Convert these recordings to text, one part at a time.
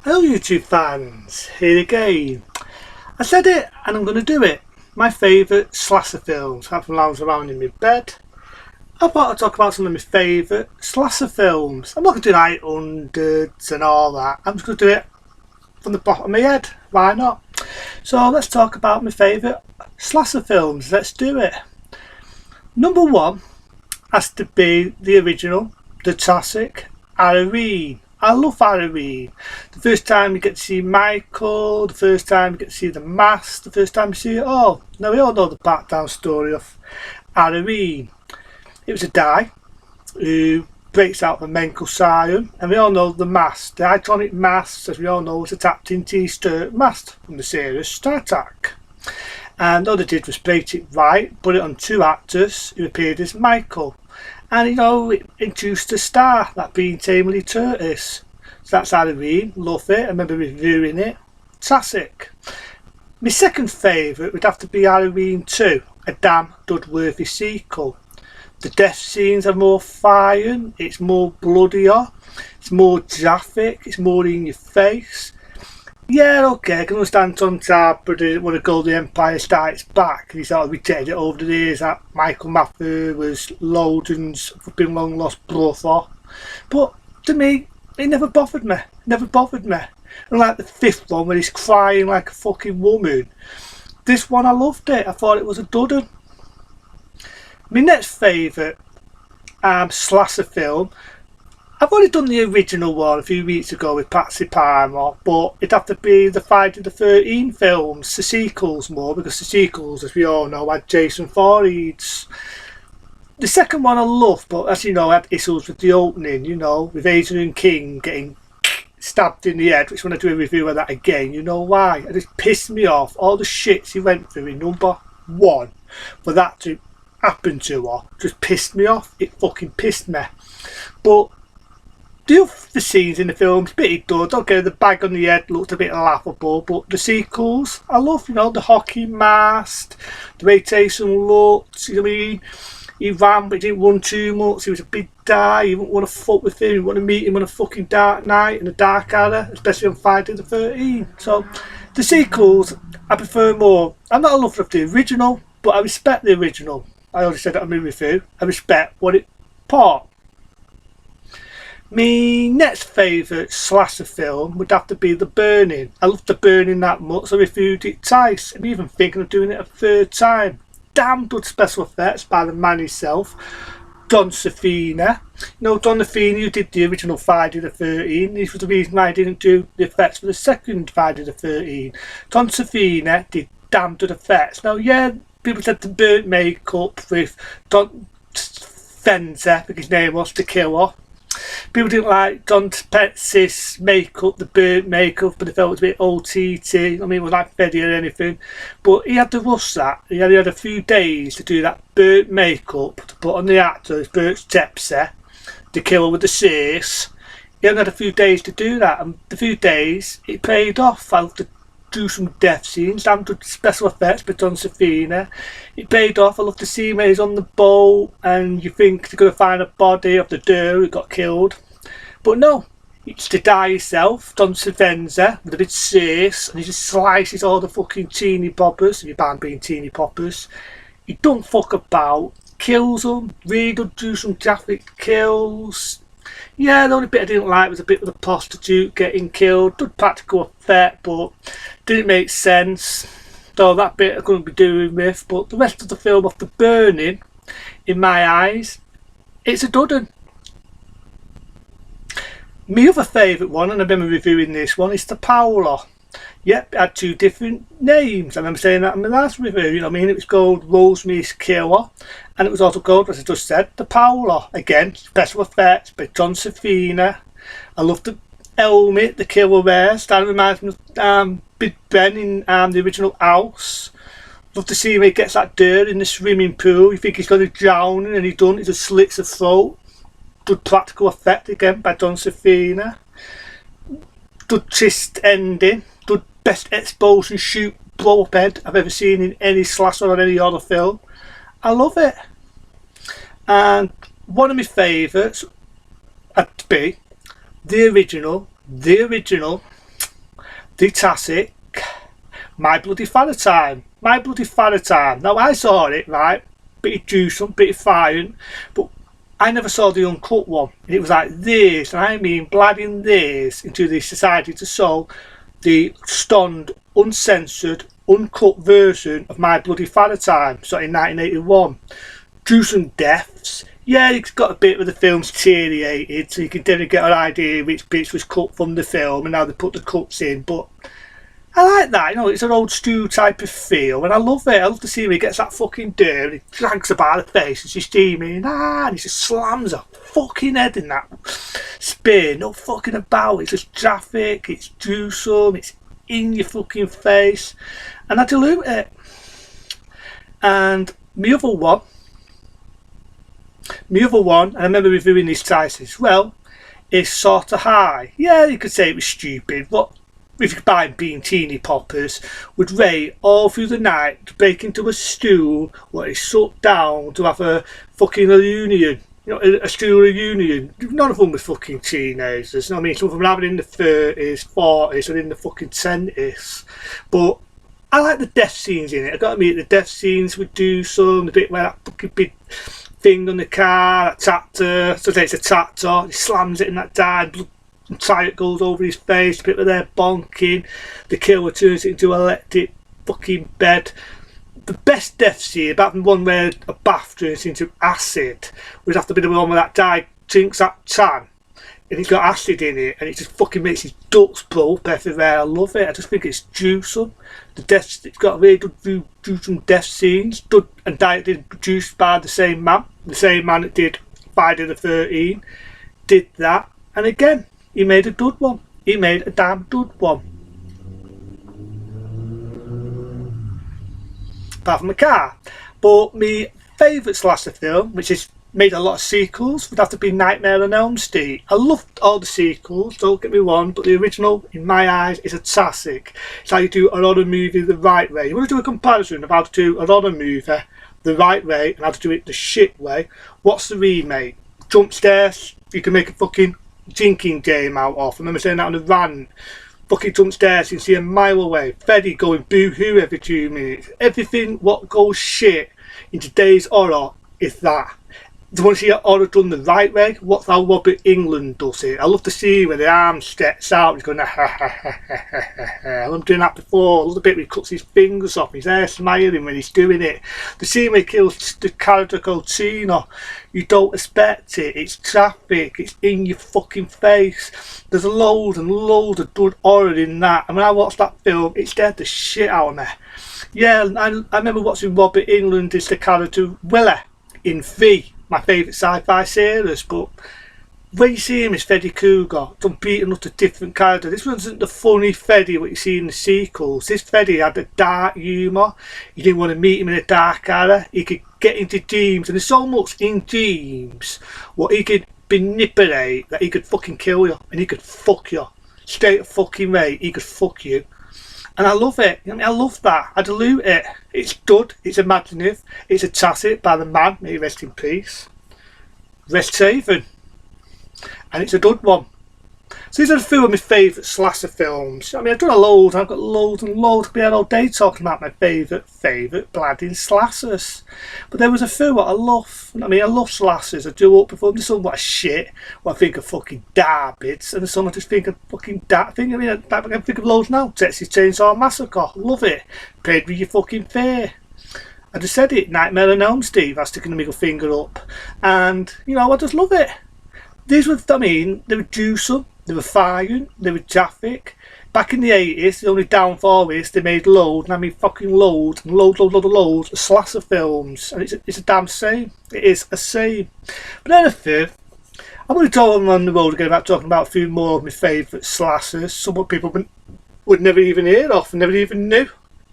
Hello YouTube fans, here again. I said it and I'm going to do it. My favourite slasher films. I've lounged around in my bed. I thought I'd talk about some of my favourite slasher films. I'm not going to do like hundreds and all that. I'm just going to do it from the bottom of my head. Why not? So let's talk about my favourite slasher films. Let's do it. Number one has to be the original, the classic, Halloween. I love Halloween. The first time you get to see Michael, the first time you get to see the mask, the first time you see it all. Now we all know the background story of Halloween. It was a guy who breaks out of a mental asylum, and we all know the mask. The iconic mask, as we all know, was a tapped into Easter mask from the series Star Trek. And all they did was plate it right, put it on two actors who appeared as Michael. And it introduced a star, that being Jamie Lee Curtis. So that's Halloween, love it, I remember reviewing it. Classic. My second favourite would have to be Halloween 2, a damn good worthy sequel. The death scenes are more fire, it's more bloodier, it's more graphic, it's more in your face. Yeah, okay, I can understand sometimes, but when the Golden Empire Strikes Back, he sort of rejected it over the years that Michael Massacre was Logan's been long lost brother. But to me, it never bothered me. And like the fifth one where he's crying like a fucking woman. This one I loved it. I thought it was a dud. My next favourite slasher film, I've already done the original one a few weeks ago with Patsy Palmer, but it'd have to be the Friday the 13th films, the sequels more, because the sequels, as we all know, had Jason Voorhees. The second one I love, but as you know, I had issues with the opening, with Adrian King getting stabbed in the head, which when I do a review of that again, you know why. It just pissed me off, all the shits he went through in number one, for that to happen to her, just pissed me off. It fucking pissed me. But the scenes in the films, pretty good. Okay, the bag on the head looked a bit laughable, but the sequels, I love, the hockey mask, the way Jason looked, he ran but he didn't run too much, he was a big guy, you wouldn't want to fuck with him, you want to meet him on a fucking dark night in a dark area, especially on Friday the 13th. So, the sequels, I prefer more. I'm not a lover of the original, but I respect the original. I already said that in my review, I respect what it part. My next favourite slasher film would have to be The Burning. I love The Burning that much, so I reviewed it twice. I'm even thinking of doing it a third time. Damn good special effects by the man himself, Don Savini. Don Savini, who did the original Friday the 13th. This was the reason why I didn't do the effects for the second Friday the 13th. Don Savini did damn good effects. Now, yeah, people said the burnt makeup with Don Fenza, I think his name was, the killer. People didn't like John Petz's makeup, the burnt makeup, but they felt it was a bit OTT. It wasn't like Freddy or anything. But he had to rush that. He had a few days to do that burnt makeup to put on the actors, Bert Stepser, the killer with the shears. He only had a few days to do that, and the few days, it paid off. I loved to do some death scenes, damn good special effects by Don Savini. It paid off. I love to see when he's on the boat and you think they're going to find a body of the dude who got killed. But no, it's the guy himself, Don Savini, with a bit serious, and he just slices all the fucking teeny poppers, if you ban being teeny poppers. He don't fuck about, kills them, really good, do some graphic kills. Yeah, the only bit I didn't like was a bit with the prostitute getting killed. Good practical effect, but didn't make sense. So that bit I couldn't be doing with. But the rest of the film of The Burning, in my eyes, it's a dud 'un. My other favourite one, and I remember reviewing this one, is the Paolo. Yep, it had two different names. I remember saying that in my last review. It was called Rosemary's Killer, and it was also called, as I just said, the Paolo. Again, special effects by John Savini. I love the helmet the killer wears. That reminds me of Big Ben in the original House. Love to see when he gets that dirt in the swimming pool. You think he's going to drown, and he doesn't. He just slits his throat. Good practical effect again by John Savini. Good twist ending. Good best explosion shoot blow up head I've ever seen in any slasher or any other film. I love it. And one of my favourites had to be the original the classic My Bloody Valentine. My Bloody Valentine. Now I saw it, right, bit of juice, bit of fire, but I never saw the uncut one. It was like this, and I mean bladding this into the Society to Soul, the stunned, uncensored, uncut version of My Bloody Valentine, so in 1981. Gruesome deaths. Yeah, it's got a bit where the film's deteriorated, so you can definitely get an idea which bits was cut from the film and how they put the cuts in, but I like that, you know, it's an old stew type of feel, and I love it. I love to see him, he gets that fucking dirt, he drags her by the face, and she's steaming, and he just slams her fucking head in that spear, no fucking about, it's just traffic, it's gruesome, it's in your fucking face, and I dilute it. And my other one, and I remember reviewing this twice as well, is Sort of High. Yeah, you could say it was stupid, but if you could buy being teeny poppers, would rate all through the night to break into a stool what is shut down to have a fucking reunion. You know, a stool reunion. None of them were fucking teenagers. You know what I mean? Some of them were having in the 30s, 40s, and in the fucking 20s. But I like the death scenes in it. I gotta admit, the death scenes would do some. The bit where that fucking big thing on the car, that tractor, so it's a tractor, he slams it in that dive, blood and tire goes over his face, the bit where they're bonking, the killer turns it into an electric fucking bed. The best death scene, about the one where a bath turns into acid, would have to be the one where that guy drinks that tan and he's got acid in it and it just fucking makes his ducts blow up everywhere. I love it. I just think it's gruesome. The death, it's got really good gruesome death scenes, and directed and produced by the same man that did Friday the 13th, did that, and again he made a good one. He made a damn good one. Apart from the car. But my favourite slasher film, which has made a lot of sequels, would have to be Nightmare on Elm Street. I loved all the sequels, don't get me wrong, but the original, in my eyes, is a classic. It's how you do a horror movie the right way. You want to do a comparison of how to do a horror movie the right way and how to do it the shit way. What's the remake? Jump scares, you can make a fucking drinking game out of. I remember saying that on the rant. Fucking jump stairs, you can see a mile away. Freddy going boo-hoo every 2 minutes. Everything what goes shit in today's horror is that. Do you want to see horror done the right way? What's how Robert England does it? I love to see where the arm stretches out. He's going ha ha ha ha ha ha. I'm doing that before. I love the bit where he cuts his fingers off. His hair smiling when he's doing it. The scene where he kills the character called Tina. You don't expect it. It's traffic. It's in your fucking face. There's loads and loads of good horror in that. And when I watched that film, it scared the shit out of me. Yeah, I remember watching Robert England as the character Willa in V, my favourite sci-fi series, but when you see him as Freddy Krueger, done beating up a different character. This wasn't the funny Freddy what you see in the sequels. This Freddy had a dark humour. You didn't want to meet him in a dark area. He could get into dreams, and there's so much in dreams what he could manipulate that he could fucking kill you, and he could fuck you. Straight up fucking right, he could fuck you. And I love it. I mean, I love that. I dilute it. It's good. It's imaginative. It's a classic by the man. May he rest in peace. Rest haven. And it's a good one. So these are a few of my favourite slasher films. I mean, I've done a load. I've got loads and loads. I'll be here all day talking about my favourite bladding slashers. But there was a few what I love. I mean, I love slashers. I do up before. There's some what a shit. What I think of fucking bits. And there's some I just think of fucking thing. I mean, I can think of loads now. Texas Chainsaw Massacre. Love it. Paid with your fucking fare. I just said it. Nightmare on Elm Street. I'm sticking the middle finger up. And, you know, I just love it. These were, I mean, they were gruesome. They were fine, they were traffic. Back in the 80s, the only downfall is they made loads, and I mean fucking loads, and loads of slasher films. And it's a damn shame. It is a shame. But anyway, I'm going to go on the road again about talking about a few more of my favourite slashers. Some what people would never even hear of and never even knew.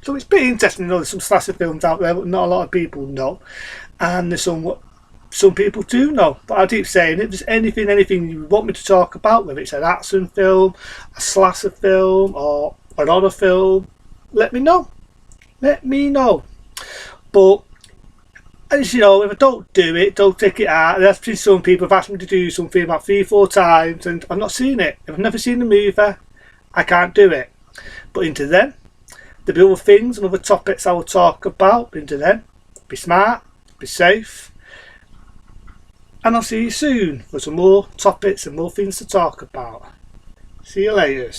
So it's pretty interesting to know there's some slasher films out there but not a lot of people know. And there's some people do know, but I keep saying if there's anything you want me to talk about, whether it's an action film, a slasher film, or an horror film, let me know. Let me know. But as you know, if I don't do it, don't take it out. There's been some people have asked me to do something about 3-4 times, and I've not seen it. If I've never seen the movie, I can't do it. But into them, there'll be other things and other topics I will talk about. Into them, be smart, be safe, and I'll see you soon for some more topics and more things to talk about. See you later.